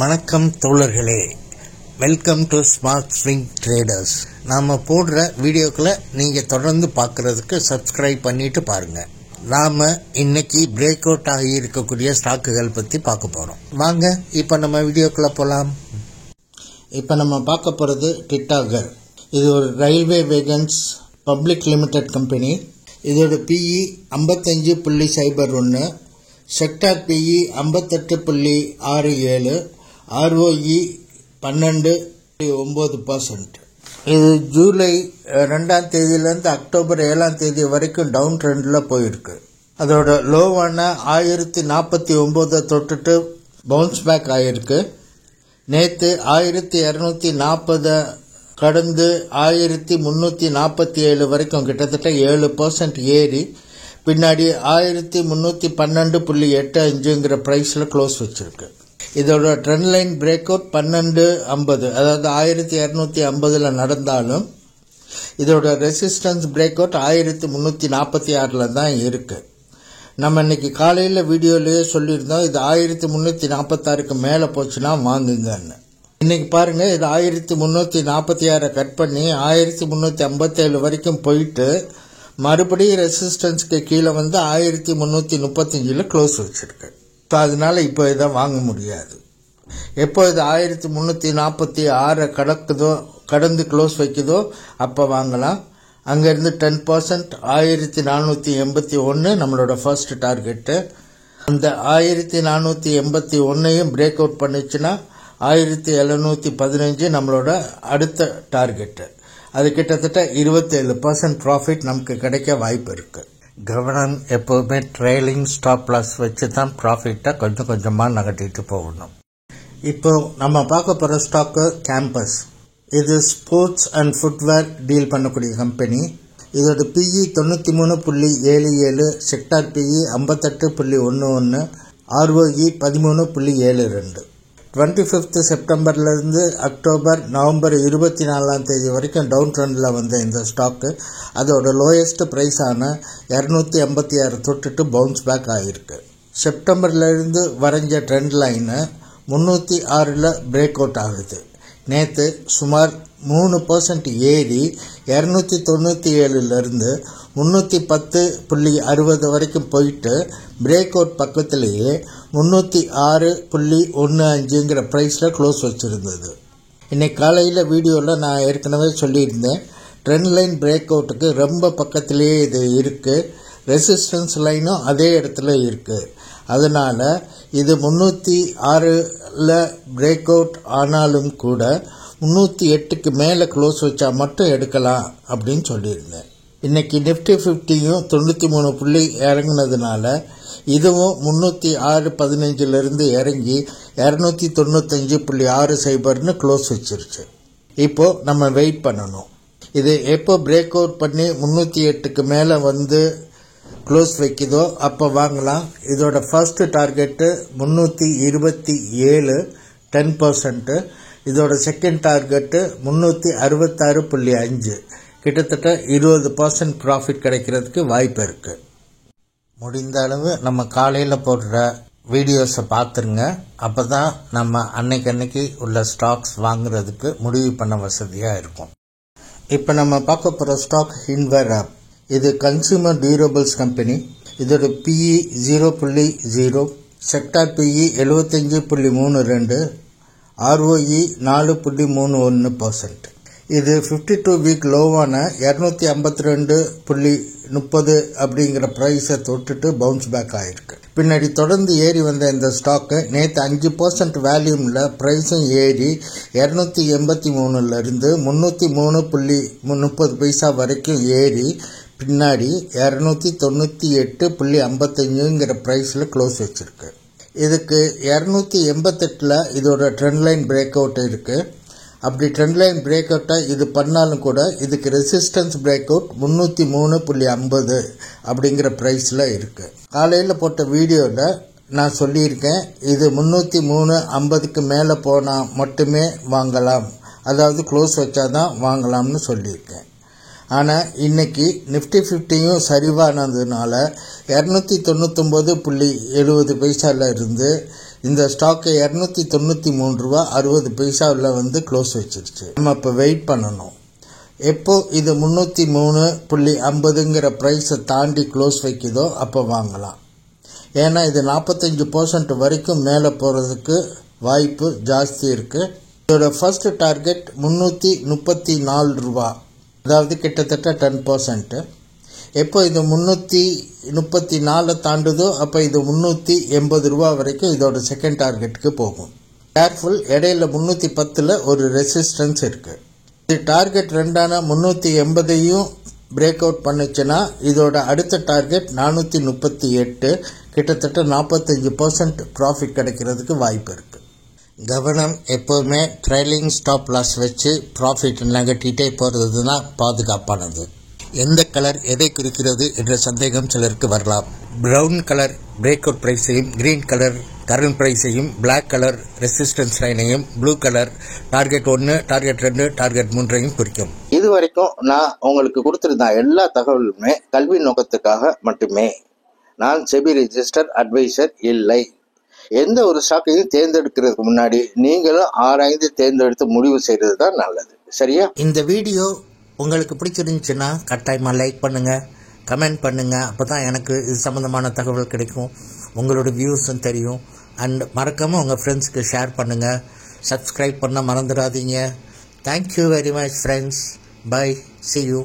வணக்கம் தோழர்களே, welcome to smart swing traders. நாம் போடுற வீடியோக்களை நீங்கள் தொடர்ந்து பார்க்குறதுக்கு சப்ஸ்கிரைப் பண்ணிட்டு பாருங்கள். நாம் இன்னைக்கு பிரேக் அவுட் ஆகி இருக்கக்கூடிய ஸ்டாக்குகள் பற்றி பார்க்க போகிறோம். வாங்க இப்போ நம்ம வீடியோக்குள்ளே போகலாம். இப்போ நம்ம பார்க்க போகிறது டிட்டாகர். இது ஒரு ரயில்வே வேகன்ஸ் பப்ளிக் லிமிடெட் கம்பெனி. இதோட PE 55.01, செக்டார் PE 58.67, ROE 12.9%. இது ஜூலை 2ஆம் தேதியிலேருந்து அக்டோபர் 7ஆம் தேதி வரைக்கும் டவுன் ட்ரெண்டில் போயிருக்கு. அதோட லோவான 1049 தொட்டுட்டு பவுன்ஸ் பேக் ஆகிருக்கு. நேற்று 1240 கடந்து 1347 வரைக்கும் கிட்டத்தட்ட 7% ஏறி பின்னாடி 1312.85ங்கிற ப்ரைஸில் க்ளோஸ் வச்சிருக்கு. இதோட ட்ரெண்ட் லைன் பிரேக் அவுட் 1250, அதாவது 1250 நடந்தாலும் இதோட ரெசிஸ்டன்ஸ் பிரேக் அவுட் 1346 தான் இருக்கு. நம்ம இன்னைக்கு காலையில் வீடியோலேயே சொல்லியிருந்தோம், இது 1346க்கு மேலே போச்சுன்னா வாங்குங்கன்னு. இன்னைக்கு பாருங்க, இது 1346 கட் பண்ணி 1357 வரைக்கும் போயிட்டு மறுபடியும் ரெசிஸ்டன்ஸ்க்கு கீழே வந்து 1335 க்ளோஸ் வச்சிருக்கு. ஸோ அதனால இப்போ இதை வாங்க முடியாது. எப்போ இது 1346 கடந்து க்ளோஸ் வைக்குதோ அப்போ வாங்கலாம். அங்கேருந்து 10% 1481 நம்மளோட ஃபர்ஸ்ட் டார்கெட்டு. அந்த 1481 பிரேக் அவுட் பண்ணிச்சுன்னா 1715 நம்மளோட அடுத்த டார்கெட்டு. அது கிட்டத்தட்ட 27% ப்ராஃபிட் நமக்கு கிடைக்க வாய்ப்பு இருக்கு. கவனம் எப்போவுமே ட்ரெயிலிங் ஸ்டாப் லாஸ் வச்சு தான் ப்ராஃபிட்டை கொஞ்சம் கொஞ்சமாக நகட்டிட்டு போகணும். இப்போ நம்ம பார்க்க போகிற ஸ்டாக்கு கேம்பஸ். இது ஸ்போர்ட்ஸ் அண்ட் ஃபுட்வேர் டீல் பண்ணக்கூடிய கம்பெனி. இதோட PE 93.77, செக்டார் PE 58.11, ROE 13.72. 25 செப்டம்பர்லேருந்து அக்டோபர் நவம்பர் 24ஆம் தேதி வரைக்கும் டவுன் ட்ரெண்டில் வந்த இந்த ஸ்டாக்கு அதோட லோயஸ்ட் ப்ரைஸான 256 தொட்டுட்டு பவுன்ஸ் பேக் ஆகிருக்கு. செப்டம்பர்லேருந்து வரைஞ்ச ட்ரெண்ட் லைனு 306 பிரேக் அவுட் ஆகுது. நேற்று சுமார் 3% ஏறி 297லேருந்து 310.60 வரைக்கும் போயிட்டு பிரேக் அவுட் பக்கத்திலேயே 306.15ங்கிற ப்ரைஸில் க்ளோஸ் வச்சுருந்தது. இன்னைக்கு காலையில் வீடியோவில் நான் ஏற்கனவே சொல்லியிருந்தேன், ட்ரெண்ட் லைன் பிரேக் அவுட்டுக்கு ரொம்ப பக்கத்திலேயே இது இருக்குது. ரெசிஸ்டன்ஸ் லைனும் அதே இடத்துல இருக்குது. அதனால் இது 306 பிரேக் அவுட் ஆனாலும் கூட 308க்கு மேலே க்ளோஸ் வச்சா மட்டும் எடுக்கலாம் அப்படின்னு சொல்லியிருந்தேன். இன்னைக்கு நிஃப்டி 50யும் 93 புள்ளி இறங்கினதுனால இதுவும் 306.15 இறங்கி 295.60 க்ளோஸ் வச்சிருச்சு. இப்போ நம்ம வெயிட் பண்ணணும். இது எப்போ பிரேக் அவுட் பண்ணி 308க்கு மேலே வந்து க்ளோஸ் வைக்குதோ அப்போ வாங்கலாம். இதோட ஃபர்ஸ்ட் டார்கெட்டு 327, 10%. இதோட செகண்ட் டார்கெட்டு 366.5, கிட்டத்தட்ட 20% ப்ராஃபிட் கிடைக்கிறதுக்கு வாய்ப்பு இருக்கு. முடிந்த அளவு நம்ம காலையில் போடுற வீடியோஸை பார்த்துருங்க. அப்போ தான் நம்ம அன்னைக்கு உள்ள ஸ்டாக்ஸ் வாங்குறதுக்கு முடிவு பண்ண வசதியாக இருக்கும். இப்போ நம்ம பார்க்க போகிற ஸ்டாக் ஹின்வேர் ஆப். இது கன்சூமர் டியூரபிள்ஸ் கம்பெனி. இதோட PE 0.0, செக்டார் PE 75.32, ROE 4.31%. இது 52 வீக் லோவான 252.30 அப்படிங்கிற ப்ரைஸை தொட்டுட்டு பவுன்ஸ் பேக் ஆகிருக்கு. பின்னாடி தொடர்ந்து ஏறி வந்த இந்த ஸ்டாக்கு நேற்று 5% வேல்யூமில் ப்ரைஸும் ஏறி 283லேருந்து 303.30 வரைக்கும் ஏறி பின்னாடி 298.55ங்கிற ப்ரைஸில் க்ளோஸ் வச்சிருக்கு. இதுக்கு 288 இதோட ட்ரெண்ட் லைன் பிரேக் அவுட் இருக்குது. அப்படி ட்ரெண்ட் லைன் பிரேக் அவுட்டை இது பண்ணாலும் கூட இதுக்கு ரெசிஸ்டன்ஸ் பிரேக் அவுட் 303.50 அப்படிங்கிற ப்ரைஸில் இருக்குது. காலையில் போட்ட வீடியோவில் நான் சொல்லியிருக்கேன், இது 303.50க்கு மேலே போனால் மட்டுமே வாங்கலாம், அதாவது க்ளோஸ் வச்சாதான் வாங்கலாம்னு சொல்லியிருக்கேன். ஆனால் இன்னைக்கு நிஃப்டி 50யும் சரிவானதுனால 299.70 இருந்து இந்த ஸ்டாக்கு 293 ரூபா 60 பைசாவில் க்ளோஸ் வச்சிருச்சு. நம்ம இப்போ வெயிட் பண்ணணும். எப்போ இது 303.50ங்கிற ப்ரைஸை தாண்டி க்ளோஸ் வைக்குதோ அப்போ வாங்கலாம். ஏன்னா இது 45% வரைக்கும் மேலே போகிறதுக்கு வாய்ப்பு ஜாஸ்தி இருக்குது. இதோட ஃபர்ஸ்ட் டார்கெட் 334 ரூபா, அதாவது கிட்டத்தட்ட 10%. எப்போ இது 334 தாண்டுதோ அப்போ இது 380 ரூபா வரைக்கும் இதோட செகண்ட் டார்கெட்டுக்கு போகும். கேர்ஃபுல், இடையில 310ல் ஒரு ரெசிஸ்டன்ஸ் இருக்குது. இது டார்கெட் 2ஆன 380ஐயும் பிரேக் அவுட் பண்ணுச்சுன்னா இதோட அடுத்த டார்கெட் 438, கிட்டத்தட்ட 45% ப்ராஃபிட் கிடைக்கிறதுக்கு வாய்ப்பு இருக்குது. கவனம், எப்போவுமே ட்ரைலிங் ஸ்டாப் லாஸ் வச்சு ப்ராஃபிட் நகட்டிகிட்டே போகிறது தான் பாதுகாப்பானது. எந்த கலர் எதை குறிக்கிறது என்ற சந்தேகம் சிலருக்கு வரலாம். ப்ரௌன் கலர் பிரேக் அவுட் ப்ரைஸையும், கிரீன் கலர் கரண்ட் ப்ரைஸையும், பிளாக் கலர் ரெசிஸ்டன்ஸ் லைனையும், blue colour target 1, target 2, target 3ஐயும் குறிக்கும். இது வரைக்கும் நான் உங்களுக்கு கொடுத்திருந்த எல்லா தகவலுமே கல்வி நோக்கத்துக்காக மட்டுமே. நான் செபி ரெஜிஸ்டர் அட்வைசர் இல்லை. எந்த ஒரு ஸ்டாக்கையும் தேர்ந்தெடுக்கிறதுக்கு முன்னாடி நீங்களும் ஆராய்ந்து தேர்ந்தெடுத்து முடிவு செய்யறது தான் நல்லது. சரியா? இந்த வீடியோ உங்களுக்கு பிடிச்சிருந்துச்சுன்னா கட்டாயமாக லைக் பண்ணுங்கள், கமெண்ட் பண்ணுங்கள். அப்போ தான் எனக்கு இது சம்மந்தமான தகவல் கிடைக்கும், உங்களோட வியூஸும் தெரியும். அண்ட் மறக்காமல் உங்கள் ஃப்ரெண்ட்ஸுக்கு ஷேர் பண்ணுங்கள். சப்ஸ்கிரைப் பண்ண மறந்துடாதீங்க. Thank you very much friends. Bye. See you.